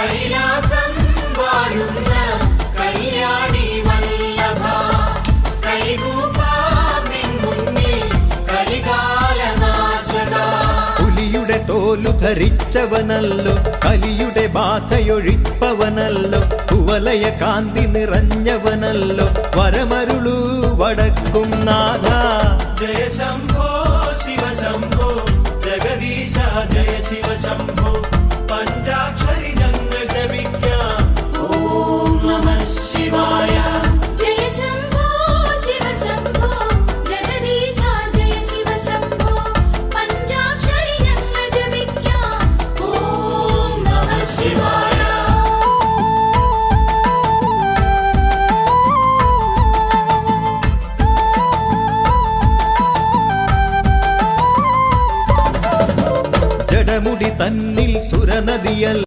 കൈലാസം വാഴുന്ന കല്യാണി വല്ലഭ കൈകൂപ്പാമിൻ മുന്നിൽ കലികാലനാശക. പുലിയുടെ തോലു ധരിച്ചവനല്ലോ, കലിയുടെ ബാധയൊഴിപ്പവനല്ലോ, കുവലയ കാന്തി നിറഞ്ഞവനല്ലോ, വരമരുളു വടക്കും നാഥ. ജയ ശംഭോ ശിവശംഭോ ജഗദീശ ജയ ശിവശംഭോ. പഞ്ചാക്ഷരി ഞങ്ങൾ ജപിക്കാം ഓം നമഃ ശിവായ. ജയ ശംഭോ ശിവശംഭോ ജഗദീശ ജയ ശിവശംഭോ. പഞ്ചാക്ഷരി ഞങ്ങൾ ജപിക്കാം ഓം നമഃ ശിവായ. ജഡമുടി തന്നിൽ സുരനദിയൽ